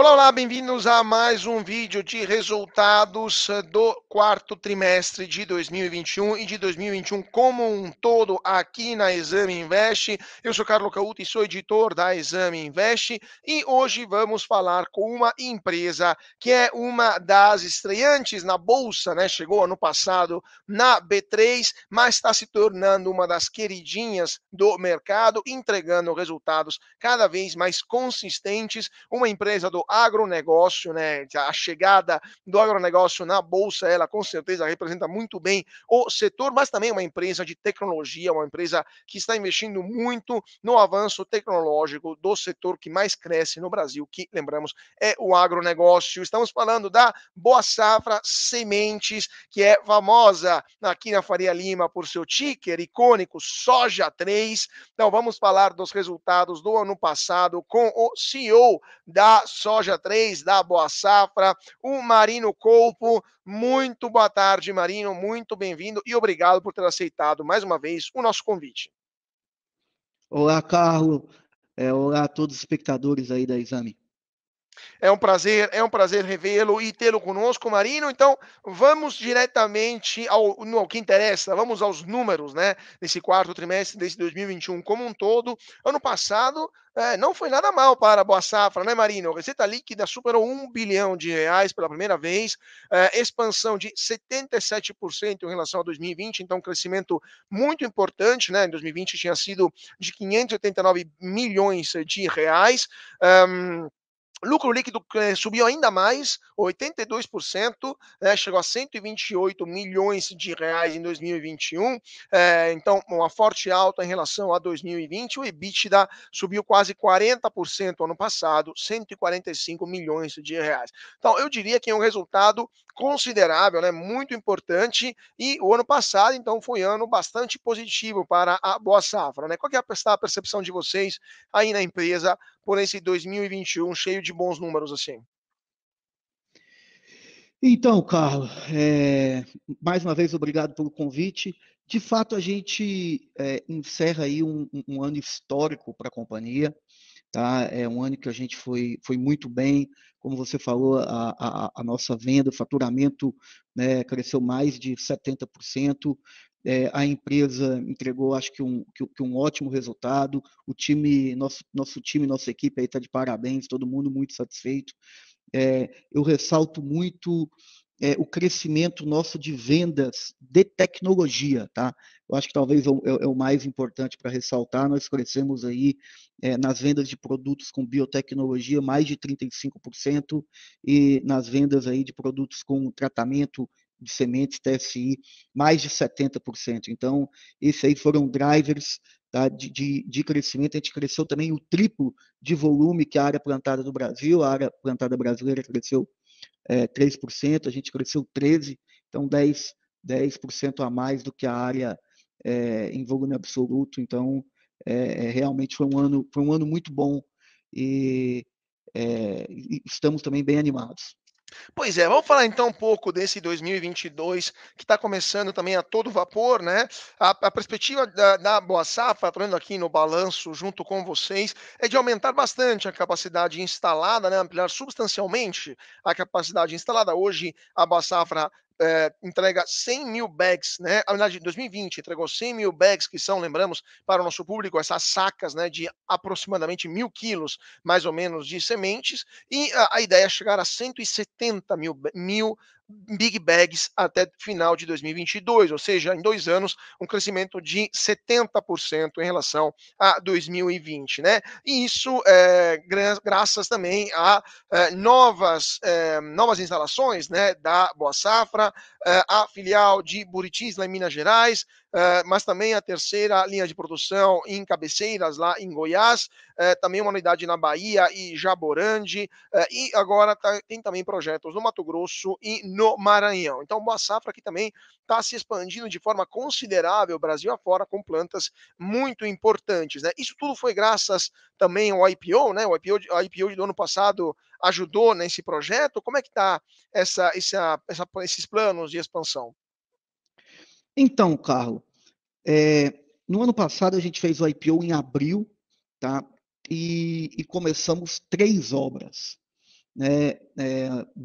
Olá, olá, bem-vindos a mais um vídeo de resultados do quarto trimestre de 2021 e de 2021 como um todo aqui na Exame Invest. Eu sou Carlos Cauto e sou editor da Exame Invest e hoje vamos falar com uma empresa que é uma das estreantes na bolsa, né? Chegou ano passado na B3, mas está se tornando uma das queridinhas do mercado, entregando resultados cada vez mais consistentes, uma empresa do agronegócio, né? A chegada do agronegócio na bolsa, ela com certeza representa muito bem o setor, mas também uma empresa de tecnologia, uma empresa que está investindo muito no avanço tecnológico do setor que mais cresce no Brasil, que lembramos é o agronegócio. Estamos falando da Boa Safra Sementes, que é famosa aqui na Faria Lima por seu ticker icônico Soja 3. Então vamos falar dos resultados do ano passado com o CEO da Soja 3, da Boa Safra, o Marino Colpo. Muito boa tarde, Marino, muito bem-vindo e obrigado por ter aceitado mais uma vez o nosso convite. Olá, Carlos. Olá a todos os espectadores aí da Exame. É um prazer revê-lo e tê-lo conosco, Marino. Então, vamos diretamente ao que interessa, vamos aos números, né? Nesse quarto trimestre desse 2021 como um todo. Ano passado, não foi nada mal para a Boa Safra, né, Marino? Receita líquida superou R$ 1 bilhão pela primeira vez, expansão de 77% em relação a 2020, então um crescimento muito importante, né? Em 2020 tinha sido de 589 milhões de reais. Um, Lucro líquido subiu ainda mais, 82%, né, chegou a 128 milhões de reais em 2021, então uma forte alta em relação a 2020. O EBITDA subiu quase 40% ano passado, 145 milhões de reais. Então eu diria que é um resultado considerável, né, muito importante, e o ano passado então foi um ano bastante positivo para a Boa Safra, né? Qual que é a percepção de vocês aí na empresa por esse 2021 cheio de bons números assim? Então, Carlos, mais uma vez obrigado pelo convite. De fato, a gente encerra aí um ano histórico para a companhia, tá? É um ano que a gente foi muito bem, como você falou, a nossa venda, o faturamento, né, cresceu mais de 70%. A empresa entregou, acho que um ótimo resultado. O time, nosso time, nossa equipe aí está de parabéns, todo mundo muito satisfeito. Eu ressalto muito o crescimento nosso de vendas de tecnologia, tá? Eu acho que talvez é o mais importante para ressaltar. Nós crescemos aí nas vendas de produtos com biotecnologia mais de 35% e nas vendas aí de produtos com tratamento de sementes TSI mais de 70%. Então, esses aí foram drivers, tá, de crescimento. A gente cresceu também o triplo de volume que a área plantada do Brasil. A área plantada brasileira cresceu 3%, a gente cresceu 13%, então 10% a mais do que a área em volume absoluto. Então, realmente foi um ano muito bom e, e estamos também bem animados. Pois é, vamos falar então um pouco desse 2022 que está começando também a todo vapor, né? A perspectiva da Boa Safra, estou vendo aqui no balanço junto com vocês, é de aumentar bastante a capacidade instalada, né? Ampliar substancialmente a capacidade instalada. Hoje a Boa Safra entrega 100 mil bags, né? Na verdade, em 2020 entregou 100 mil bags, que são, lembramos, para o nosso público, essas sacas, né, de aproximadamente 1.000 quilos, mais ou menos, de sementes, e a ideia é chegar a 170 mil big bags até final de 2022, ou seja, em 2 anos, um crescimento de 70% em relação a 2020, né? E isso graças também a novas instalações, né, da Boa Safra, a filial de Buritis, lá em Minas Gerais, mas também a terceira linha de produção em Cabeceiras, lá em Goiás, também uma unidade na Bahia e Jaborandi, e agora tem também projetos no Mato Grosso e no Maranhão. Então, Boa Safra aqui também está se expandindo de forma considerável, Brasil afora, com plantas muito importantes, né? Isso tudo foi graças também ao IPO, né? O IPO do ano passado ajudou nesse projeto. Como é que está esses planos de expansão? Então, Carlos, no ano passado a gente fez o IPO em abril, tá? E começamos 3 obras. né,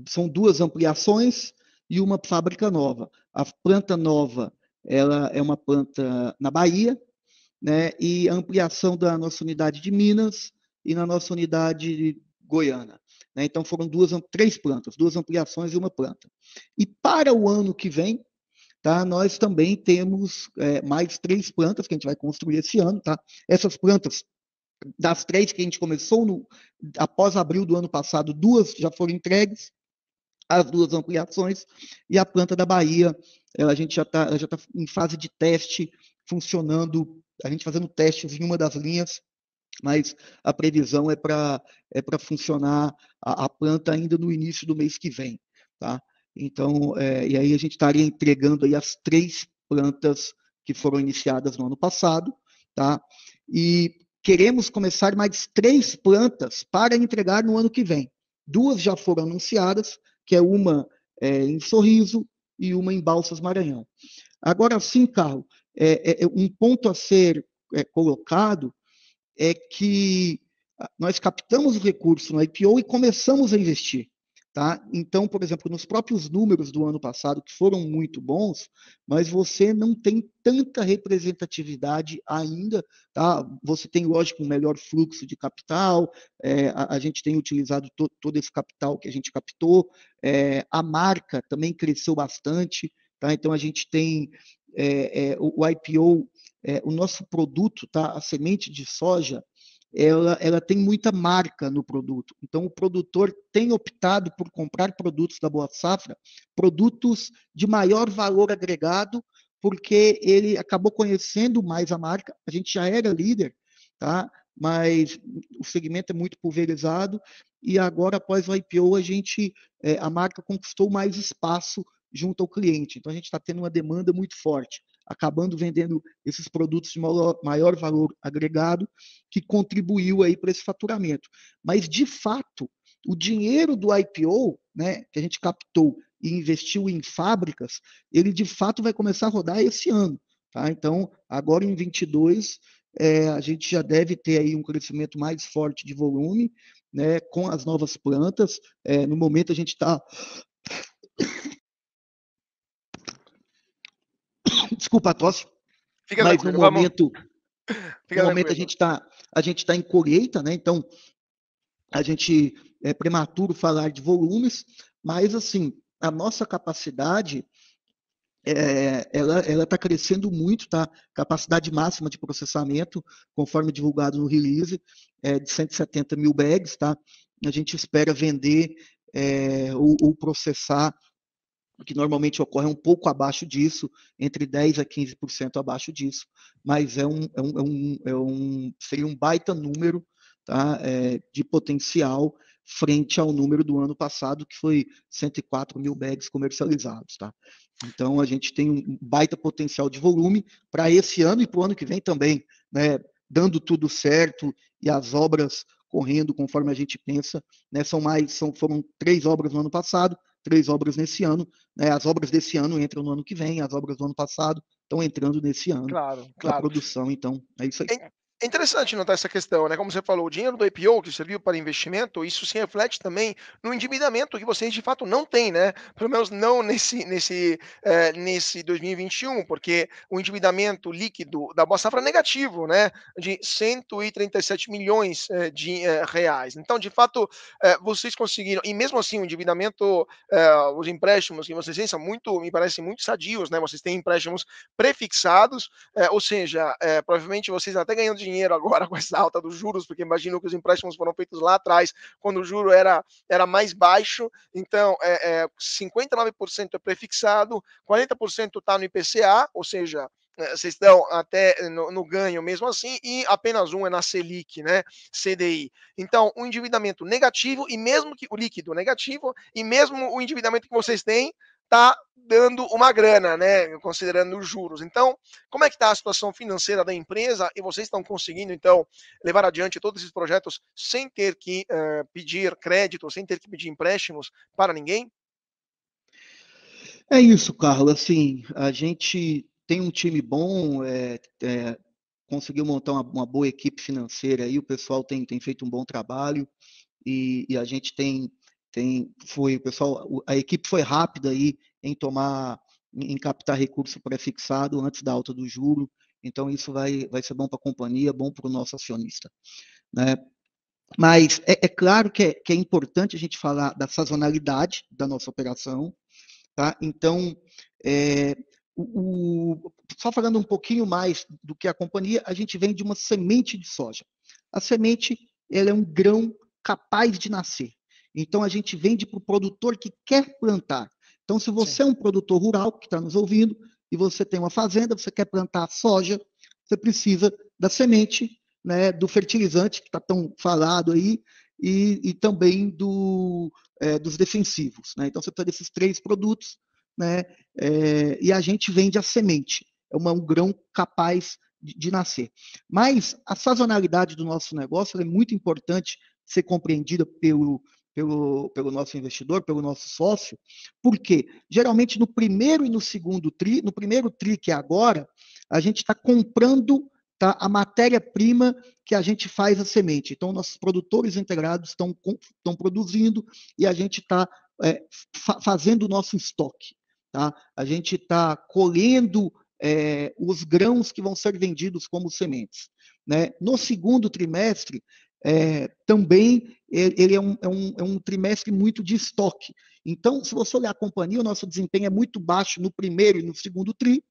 são duas ampliações e uma fábrica nova. A planta nova, ela é uma planta na Bahia, né, e a ampliação da nossa unidade de Minas e na nossa unidade de Goiânia. Né? Então foram três plantas, duas ampliações e uma planta. E para o ano que vem, tá, nós também temos mais três plantas que a gente vai construir esse ano. Tá? Essas plantas, das três que a gente começou após abril do ano passado, duas já foram entregues, as duas ampliações, e a planta da Bahia, a gente já tá em fase de teste, funcionando, a gente fazendo testes em uma das linhas, mas a previsão é para funcionar a planta ainda no início do mês que vem. Tá? Então, e aí a gente estaria entregando aí as três plantas que foram iniciadas no ano passado, tá? E queremos começar mais três plantas para entregar no ano que vem. Duas já foram anunciadas, que é uma em Sorriso e uma em Balsas Maranhão. Agora sim, Carlos, um ponto a ser colocado é que nós captamos o recurso no IPO e começamos a investir. Tá? Então, por exemplo, nos próprios números do ano passado, que foram muito bons, mas você não tem tanta representatividade ainda. Tá? Você tem, lógico, um melhor fluxo de capital, a gente tem utilizado todo esse capital que a gente captou, a marca também cresceu bastante. Tá? Então, a gente tem o IPO, o nosso produto, tá? A semente de soja, ela tem muita marca no produto. Então, o produtor tem optado por comprar produtos da Boa Safra, produtos de maior valor agregado, porque ele acabou conhecendo mais a marca. A gente já era líder, tá? Mas o segmento é muito pulverizado e agora, após o IPO, a marca conquistou mais espaço junto ao cliente. Então, a gente está tendo uma demanda muito forte, acabando vendendo esses produtos de maior valor agregado, que contribuiu aí para esse faturamento. Mas, de fato, o dinheiro do IPO, né, que a gente captou e investiu em fábricas, ele de fato vai começar a rodar esse ano. Tá? Então, agora em 22, a gente já deve ter aí um crescimento mais forte de volume, né, com as novas plantas. No momento a gente está desculpa a tosse, Fica mas tranquilo, vamos. no Fica momento tranquilo. a gente tá em colheita, né? Então a gente é prematuro falar de volumes, mas assim a nossa capacidade ela está crescendo muito, tá? Capacidade máxima de processamento, conforme divulgado no release, de 170 mil bags, tá? A gente espera vender ou processar, o que normalmente ocorre um pouco abaixo disso, entre 10% a 15% abaixo disso, mas seria um baita número, tá? De potencial frente ao número do ano passado, que foi 104 mil bags comercializados. Tá? Então, a gente tem um baita potencial de volume para esse ano e para o ano que vem também, né? Dando tudo certo e as obras correndo conforme a gente pensa, né? Foram 3 obras no ano passado, 3 obras nesse ano, né? As obras desse ano entram no ano que vem, as obras do ano passado estão entrando nesse ano Claro, na claro. produção, então é isso aí. É interessante notar essa questão, né? Como você falou, o dinheiro do IPO que serviu para investimento, isso se reflete também no endividamento que vocês de fato não têm, né? Pelo menos não nesse 2021, porque o endividamento líquido da Boa Safra é negativo, né? De 137 milhões de reais. Então, de fato, vocês conseguiram, e mesmo assim o endividamento, os empréstimos que vocês têm são muito, me parecem muito sadios, né? Vocês têm empréstimos prefixados, ou seja, provavelmente vocês até ganhando dinheiro agora com essa alta dos juros, porque imagino que os empréstimos foram feitos lá atrás, quando o juro era mais baixo. Então, 59% é prefixado, 40% está no IPCA, ou seja, vocês estão até no ganho mesmo assim, e apenas um é na Selic, né? CDI. Então, o endividamento negativo, e mesmo que o líquido negativo, e mesmo o endividamento que vocês têm, está dando uma grana, né? Considerando os juros. Então, como é que está a situação financeira da empresa e vocês estão conseguindo, então, levar adiante todos esses projetos sem ter que pedir crédito, sem ter que pedir empréstimos para ninguém? É isso, Carlos. Assim, a gente tem um time bom, conseguiu montar uma boa equipe financeira aí, o pessoal tem feito um bom trabalho e a gente tem O pessoal, a equipe foi rápida aí em captar recurso pré-fixado antes da alta do juro. Então isso vai ser bom para a companhia, bom para o nosso acionista, né? Mas é claro que é importante a gente falar da sazonalidade da nossa operação, tá? Então, é, só falando um pouquinho mais do que a companhia, a gente vende uma semente de soja. A semente, ela é um grão capaz de nascer. Então, a gente vende para o produtor que quer plantar. Então, se Sim. você é um produtor rural que está nos ouvindo e você tem uma fazenda, você quer plantar soja, você precisa da semente, né, do fertilizante que está tão falado aí e também dos defensivos, né? Então você precisa desses 3 produtos, né? E a gente vende a semente, um grão capaz de nascer. Mas a sazonalidade do nosso negócio é muito importante ser compreendida pelo nosso investidor, pelo nosso sócio, porque geralmente no primeiro e no segundo tri, no primeiro tri que é agora, a gente está comprando, tá, a matéria-prima que a gente faz a semente. Então, nossos produtores integrados estão produzindo e a gente está fazendo o nosso estoque. Tá? A gente está colhendo os grãos que vão ser vendidos como sementes. Né? No segundo trimestre, também ele é um trimestre muito de estoque. Então, se você olhar a companhia, o nosso desempenho é muito baixo no primeiro e no segundo tri,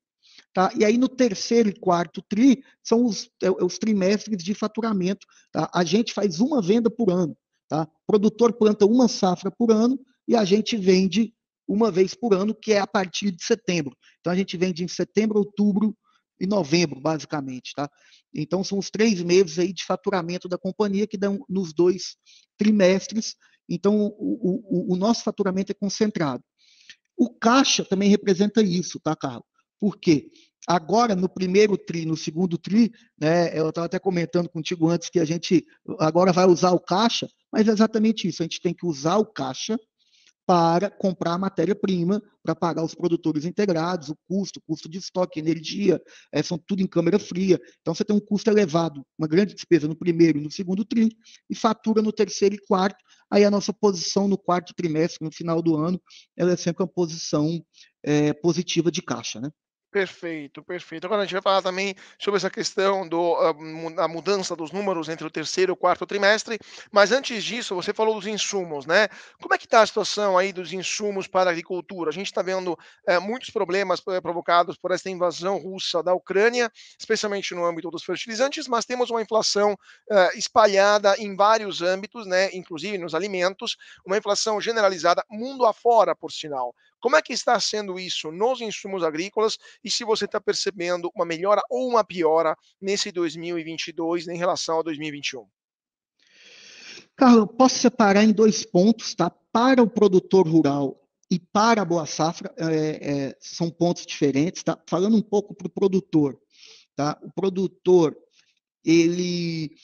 tá? E aí no terceiro e quarto tri são os trimestres de faturamento. Tá? A gente faz uma venda por ano. Tá? O produtor planta uma safra por ano e a gente vende uma vez por ano, que é a partir de setembro. Então a gente vende em setembro, outubro e novembro, basicamente. Tá? Então são os 3 meses aí de faturamento da companhia que dão nos 2 trimestres. Então o nosso faturamento é concentrado. O caixa também representa isso, tá, Carlos? Por quê? Agora, no primeiro tri, no segundo tri, né, eu estava até comentando contigo antes que a gente agora vai usar o caixa, mas é exatamente isso, a gente tem que usar o caixa para comprar matéria-prima, para pagar os produtores integrados, o custo de estoque, energia, são tudo em câmera fria. Então, você tem um custo elevado, uma grande despesa no primeiro e no segundo tri, e fatura no terceiro e quarto. Aí a nossa posição no quarto trimestre, no final do ano, ela é sempre uma posição positiva de caixa, né? Perfeito, perfeito. Agora a gente vai falar também sobre essa questão da mudança dos números entre o terceiro e o quarto trimestre, mas antes disso, você falou dos insumos, né? Como é que está a situação aí dos insumos para a agricultura? A gente está vendo muitos problemas provocados por essa invasão russa da Ucrânia, especialmente no âmbito dos fertilizantes, mas temos uma inflação espalhada em vários âmbitos, né? Inclusive nos alimentos, uma inflação generalizada mundo afora, por sinal. Como é que está sendo isso nos insumos agrícolas e se você está percebendo uma melhora ou uma piora nesse 2022 em relação a 2021? Carlos, eu posso separar em 2 pontos, tá? Para o produtor rural e para a Boa Safra, são pontos diferentes, tá? Falando um pouco para o produtor, tá? O produtor, ele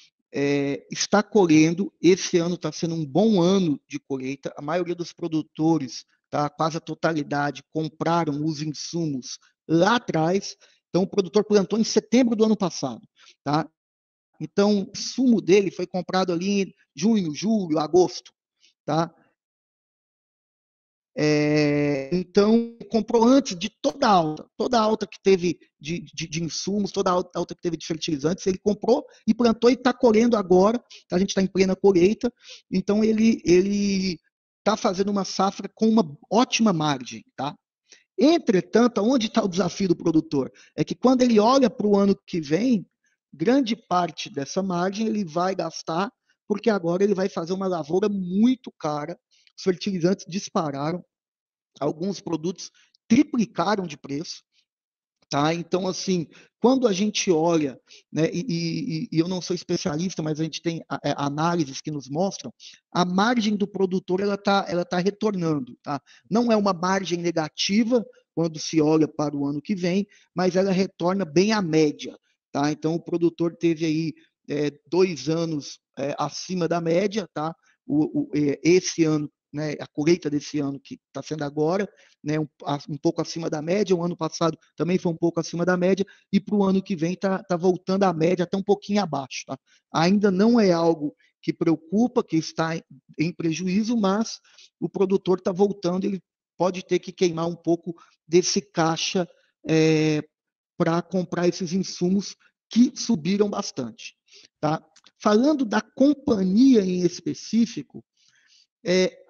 está colhendo, esse ano está sendo um bom ano de colheita, a maioria dos produtores, tá? Quase a totalidade, compraram os insumos lá atrás, então o produtor plantou em setembro do ano passado, tá? Então, o sumo dele foi comprado ali em junho, julho, agosto, tá? Então, comprou antes de toda a alta que teve de insumos, toda a alta que teve de fertilizantes, ele comprou e plantou e está colhendo agora, tá? A gente está em plena colheita, então ele está fazendo uma safra com uma ótima margem, tá? Entretanto, onde está o desafio do produtor? É que quando ele olha para o ano que vem, grande parte dessa margem ele vai gastar, porque agora ele vai fazer uma lavoura muito cara, os fertilizantes dispararam, alguns produtos triplicaram de preço. Tá? Então, assim, quando a gente olha, né, e eu não sou especialista, mas a gente tem análises que nos mostram, a margem do produtor ela tá retornando. Tá? Não é uma margem negativa quando se olha para o ano que vem, mas ela retorna bem à média. Tá? Então, o produtor teve aí 2 anos acima da média, tá? Esse ano, né, a colheita desse ano que está sendo agora, né, um pouco acima da média, o ano passado também foi um pouco acima da média, e para o ano que vem está voltando à média, até um pouquinho abaixo. Tá? Ainda não é algo que preocupa, que está em prejuízo, mas o produtor está voltando, ele pode ter que queimar um pouco desse caixa para comprar esses insumos que subiram bastante. Tá? Falando da companhia em específico,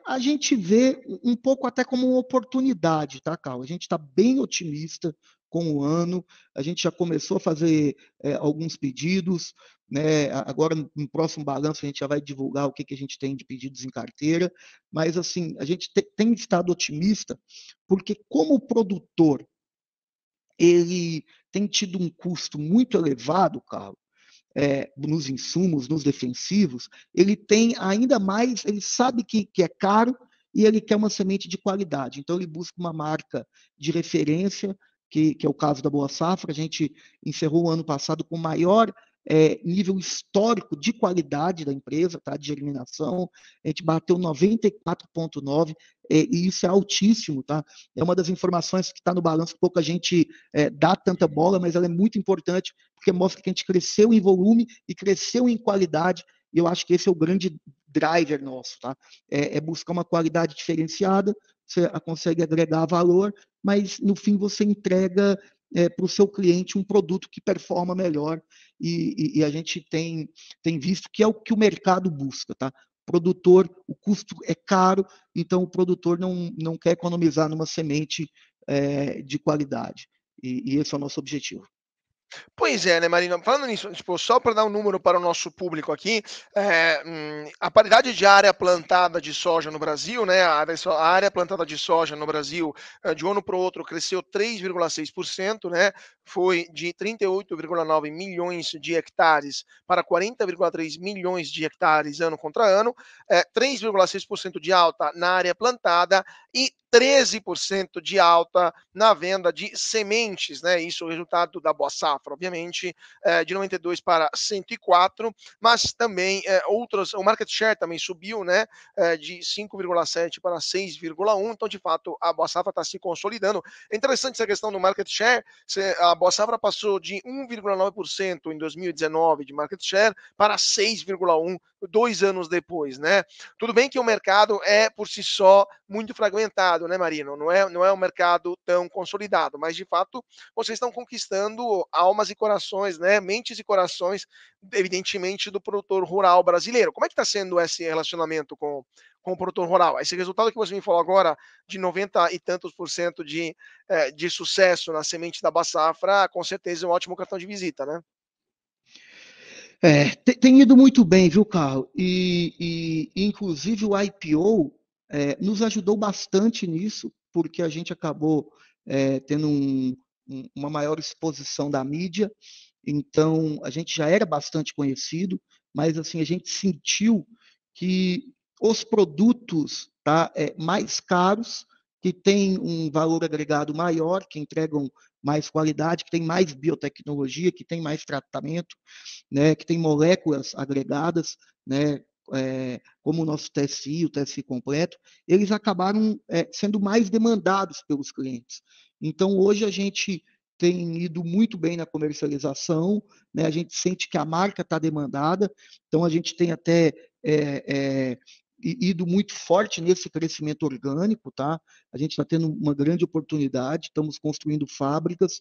a gente vê um pouco até como uma oportunidade, tá, Carl? A gente está bem otimista com o ano, a gente já começou a fazer alguns pedidos, né? Agora no próximo balanço a gente já vai divulgar o que a gente tem de pedidos em carteira, mas assim, a gente tem estado otimista, porque como o produtor ele tem tido um custo muito elevado, Carlos, nos insumos, nos defensivos, ele tem ainda mais, ele sabe que é caro e ele quer uma semente de qualidade. Então, ele busca uma marca de referência, que é o caso da Boa Safra. A gente encerrou o ano passado com o maior nível histórico de qualidade da empresa, tá, de germinação. A gente bateu 94,9, e isso é altíssimo. Tá? É uma das informações que está no balanço, que pouca gente dá tanta bola, mas ela é muito importante, porque mostra que a gente cresceu em volume e cresceu em qualidade, e eu acho que esse é o grande driver nosso, tá? É buscar uma qualidade diferenciada, você consegue agregar valor, mas no fim você entrega para o seu cliente um produto que performa melhor, e a gente tem visto que é o que o mercado busca, tá? Produtor, o custo é caro, então o produtor não quer economizar numa semente de qualidade, e esse é o nosso objetivo. Pois é, né, Marino? Falando nisso, tipo, só para dar um número para o nosso público aqui, a paridade de área plantada de soja no Brasil, né, a área plantada de soja no Brasil, de um ano para o outro, cresceu 3,6%, né, foi de 38,9 milhões de hectares para 40,3 milhões de hectares ano contra ano, 3,6% de alta na área plantada e 13% de alta na venda de sementes, né? Isso é o resultado da Boa Safra, obviamente, de 92 para 104, mas também outras, o market share também subiu, né? De 5,7 para 6,1, então de fato a Boa Safra está se consolidando. É interessante essa questão do market share, a Boa Safra passou de 1,9% em 2019 de market share para 6,1 2 anos depois, né? Tudo bem que o mercado é por si só muito fragmentado, né, Marino? Não é um mercado tão consolidado, mas de fato vocês estão conquistando almas e corações, né? Mentes e corações, evidentemente, do produtor rural brasileiro. Como é que está sendo esse relacionamento com o produtor rural? Esse resultado que você me falou agora, de 90 e tantos por cento de sucesso na semente da Boa Safra, com certeza é um ótimo cartão de visita, né? Tem ido muito bem, viu, Carlos? Inclusive o IPO nos ajudou bastante nisso, porque a gente acabou tendo uma maior exposição da mídia, então a gente já era bastante conhecido, mas assim a gente sentiu que os produtos, tá, mais caros, que têm um valor agregado maior, que entregam mais qualidade, que tem mais biotecnologia, que tem mais tratamento, né, que tem moléculas agregadas, né, como o nosso TSI, o TSI completo, eles acabaram sendo mais demandados pelos clientes. Então, hoje a gente tem ido muito bem na comercialização, né, a gente sente que a marca está demandada, então a gente tem até ido muito forte nesse crescimento orgânico, tá? A gente está tendo uma grande oportunidade, estamos construindo fábricas,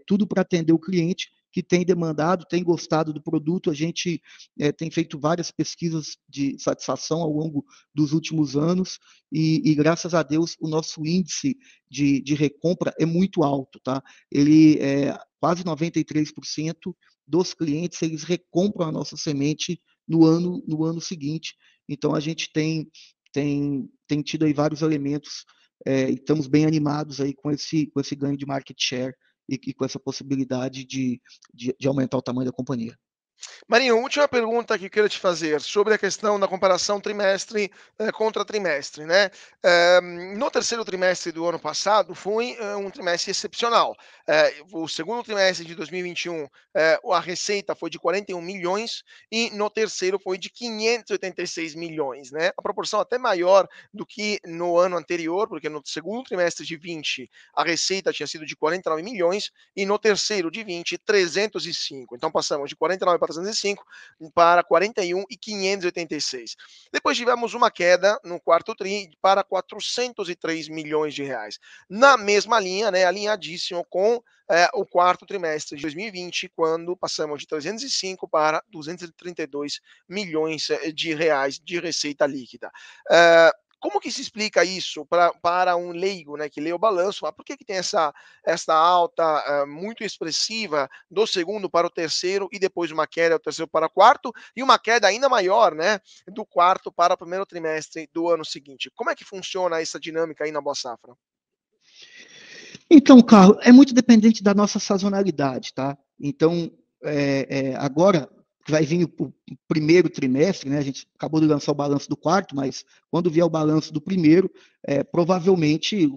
tudo para atender o cliente que tem demandado, tem gostado do produto. A gente tem feito várias pesquisas de satisfação ao longo dos últimos anos e graças a Deus, o nosso índice de recompra é muito alto, tá? Ele é quase 93% dos clientes, eles recompram a nossa semente no ano seguinte. Então, a gente tem tido aí vários elementos e estamos bem animados aí com esse ganho de market share e com essa possibilidade de aumentar o tamanho da companhia. Marinho, última pergunta que eu quero te fazer sobre a questão da comparação trimestre contra trimestre, né? No terceiro trimestre do ano passado foi um trimestre excepcional. O segundo trimestre de 2021, a receita foi de 41 milhões e no terceiro foi de 586 milhões, né? A proporção até maior do que no ano anterior, porque no segundo trimestre de 20 a receita tinha sido de 49 milhões e no terceiro de 20, 305. Então passamos de 49 para 305 para 41 e 586. Depois tivemos uma queda no quarto tri para 403 milhões de reais. Na mesma linha, né, alinhadíssimo com o quarto trimestre de 2020, quando passamos de 305 para 232 milhões de reais de receita líquida. Como que se explica isso para um leigo, né, que lê o balanço? Por que tem essa alta muito expressiva do segundo para o terceiro e depois uma queda do terceiro para o quarto e uma queda ainda maior, né, do quarto para o primeiro trimestre do ano seguinte? Como é que funciona essa dinâmica aí na Boa Safra? Então, Carlos, é muito dependente da nossa sazonalidade, tá? Então, agora vai vir o primeiro trimestre, né? A gente acabou de lançar o balanço do quarto, mas quando vier o balanço do primeiro, provavelmente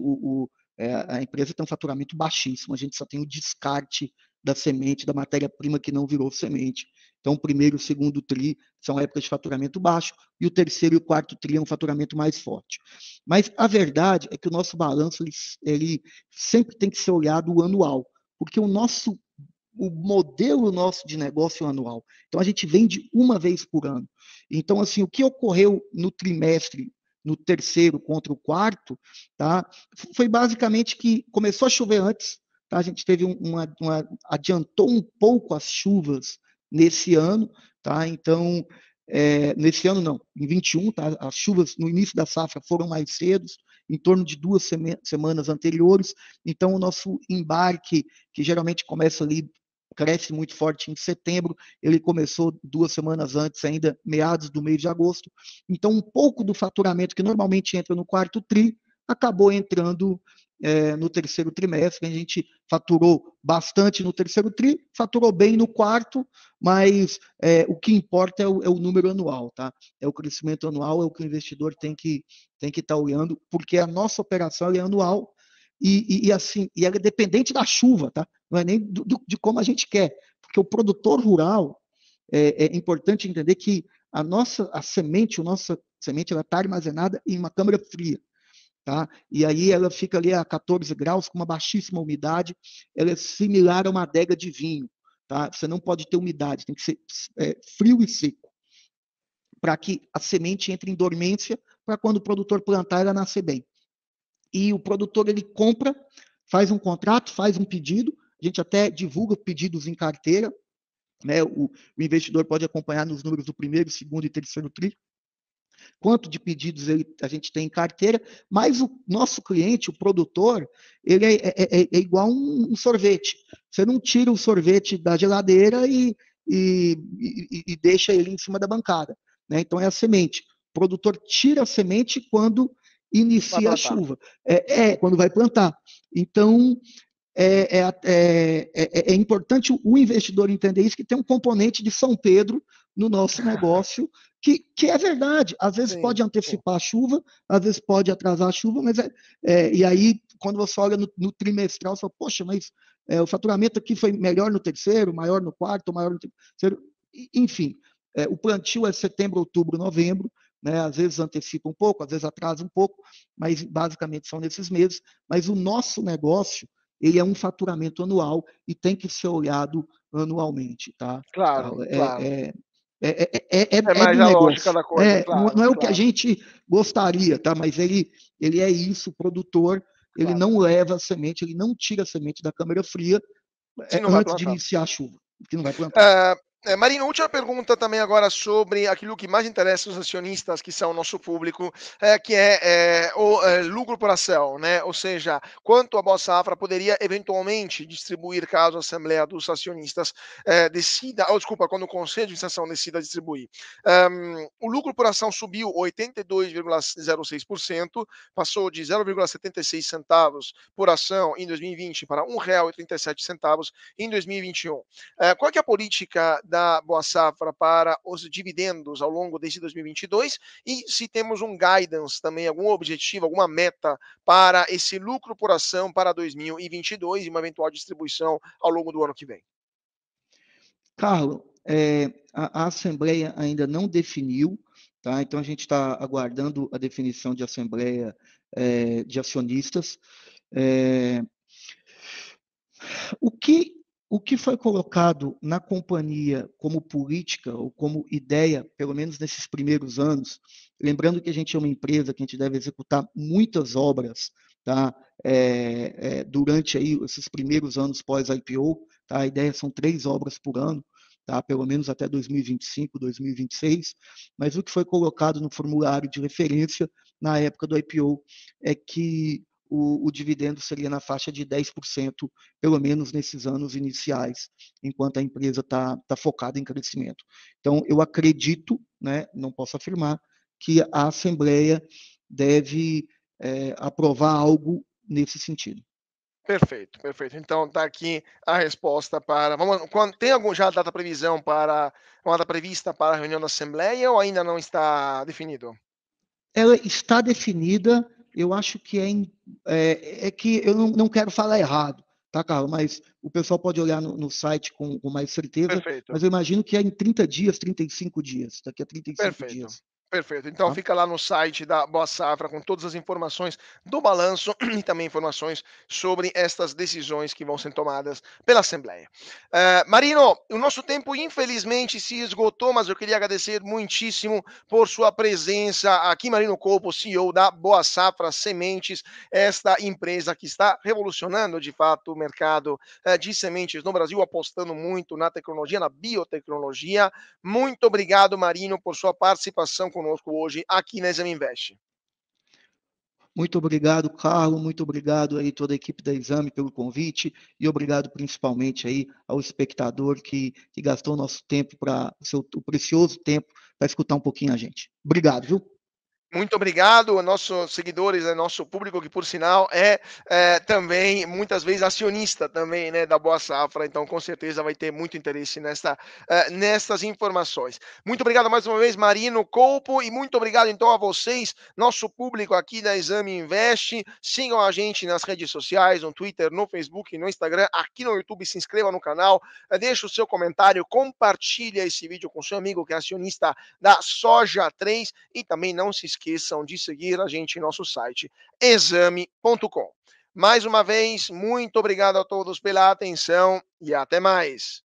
a empresa tem um faturamento baixíssimo. A gente só tem o descarte da semente, da matéria-prima que não virou semente. Então, o primeiro e o segundo tri são épocas de faturamento baixo, e o terceiro e o quarto tri é um faturamento mais forte. Mas a verdade é que o nosso balanço ele sempre tem que ser olhado o anual, porque o modelo nosso de negócio é anual. Então a gente vende uma vez por ano. Então assim, o que ocorreu no trimestre, no terceiro contra o quarto, tá? Foi basicamente que começou a chover antes, tá? A gente teve adiantou um pouco as chuvas nesse ano, tá? Então nesse ano não, em 21, tá? As chuvas no início da safra foram mais cedo, em torno de 2 semanas anteriores. Então o nosso embarque, que geralmente começa ali, cresce muito forte em setembro, ele começou 2 semanas antes, ainda meados do mês de agosto. Então, um pouco do faturamento que normalmente entra no quarto tri, acabou entrando no terceiro trimestre. A gente faturou bastante no terceiro tri, faturou bem no quarto, mas o que importa é o número anual, tá? É o crescimento anual, é o que o investidor tem que estar olhando, porque a nossa operação é anual e assim, e ela é dependente da chuva, tá? Não é nem de como a gente quer, porque o produtor rural é importante entender que a nossa semente ela está armazenada em uma câmara fria, tá? E aí ela fica ali a 14 graus com uma baixíssima umidade, ela é similar a uma adega de vinho, tá? Você não pode ter umidade, tem que ser frio e seco, para que a semente entre em dormência, para quando o produtor plantar ela nascer bem. E o produtor ele compra, faz um contrato, faz um pedido, a gente até divulga pedidos em carteira, né? O investidor pode acompanhar nos números do primeiro, segundo e terceiro tri, quanto de pedidos a gente tem em carteira, mas o nosso cliente, o produtor, ele é igual um sorvete. Você não tira o sorvete da geladeira e deixa ele em cima da bancada, né? Então é a semente. O produtor tira a semente quando inicia a chuva, quando vai plantar. Então, é importante o investidor entender isso, que tem um componente de São Pedro no nosso negócio, que é verdade. Às vezes Sim, pode sim. antecipar a chuva, às vezes pode atrasar a chuva, mas e aí, quando você olha no trimestral, você fala, poxa, mas o faturamento aqui foi melhor no terceiro, maior no quarto, maior no terceiro. Enfim, o plantio é setembro, outubro, novembro, né? Às vezes antecipa um pouco, às vezes atrasa um pouco, mas basicamente são nesses meses. Mas o nosso negócio, ele é um faturamento anual e tem que ser olhado anualmente, tá? Claro, claro. É É mais do a lógica negócio. da coisa, Não claro, é o que a claro, gente gostaria, tá? Mas ele é isso, o produtor, ele claro. não leva a semente, ele não tira a semente da câmara fria Se não vai antes de plantar. iniciar a chuva, que não vai plantar. Ah, Marino, última pergunta também agora sobre aquilo que mais interessa os acionistas, que são o nosso público, que é o lucro por ação, né? Ou seja, quanto a Boa Safra poderia eventualmente distribuir caso a Assembleia dos Acionistas decida, ou desculpa, quando o Conselho de Administração decida distribuir. O lucro por ação subiu 82,06%, passou de 0,76 centavos por ação em 2020 para R$ 1,37 em 2021. Qual que é a política da Boa Safra para os dividendos ao longo desse 2022 e se temos um guidance também, algum objetivo, alguma meta para esse lucro por ação para 2022 e uma eventual distribuição ao longo do ano que vem. Carlos, a Assembleia ainda não definiu, tá? Então a gente está aguardando a definição de Assembleia de acionistas. O que, o que foi colocado na companhia como política ou como ideia, pelo menos nesses primeiros anos, lembrando que a gente é uma empresa que a gente deve executar muitas obras, tá? Durante aí esses primeiros anos pós-IPO, tá? A ideia são 3 obras por ano, tá? Pelo menos até 2025, 2026, mas o que foi colocado no formulário de referência na época do IPO é que o dividendo seria na faixa de 10%, pelo menos nesses anos iniciais, enquanto a empresa está focada em crescimento. Então, eu acredito, né, não posso afirmar, que a Assembleia deve aprovar algo nesse sentido. Perfeito, perfeito. Então tá aqui a resposta para. Tem algum já data previsão para uma data prevista para a reunião da Assembleia ou ainda não está definido? Ela está definida, eu acho que que eu não quero falar errado, tá, Carlos? Mas o pessoal pode olhar no site com mais certeza, Perfeito. mas eu imagino que é em 30 dias, 35 dias, daqui a 35 Perfeito, dias, perfeito. Então tá? fica lá no site da Boa Safra com todas as informações do balanço e também informações sobre estas decisões que vão ser tomadas pela Assembleia. Marino, o nosso tempo infelizmente se esgotou, mas eu queria agradecer muitíssimo por sua presença aqui, Marino Colpo, CEO da Boa Safra Sementes, esta empresa que está revolucionando de fato o mercado de sementes no Brasil, apostando muito na tecnologia, na biotecnologia. Muito obrigado, Marino, por sua participação conosco hoje aqui na Exame Invest. Muito obrigado, Carlos, muito obrigado aí toda a equipe da Exame pelo convite e obrigado principalmente aí ao espectador que gastou nosso tempo o precioso tempo para escutar um pouquinho a gente. Obrigado, viu? Muito obrigado, nossos seguidores, nosso público que, por sinal, também, muitas vezes, acionista também, né, da Boa Safra, então, com certeza, vai ter muito interesse nessas informações. Muito obrigado mais uma vez, Marino Colpo, e muito obrigado, então, a vocês, nosso público aqui da Exame Invest. Sigam a gente nas redes sociais, no Twitter, no Facebook, no Instagram, aqui no YouTube, se inscreva no canal, deixa o seu comentário, compartilha esse vídeo com seu amigo que é acionista da Soja 3 e também não se esqueçam de seguir a gente em nosso site exame.com. Mais uma vez, muito obrigado a todos pela atenção e até mais.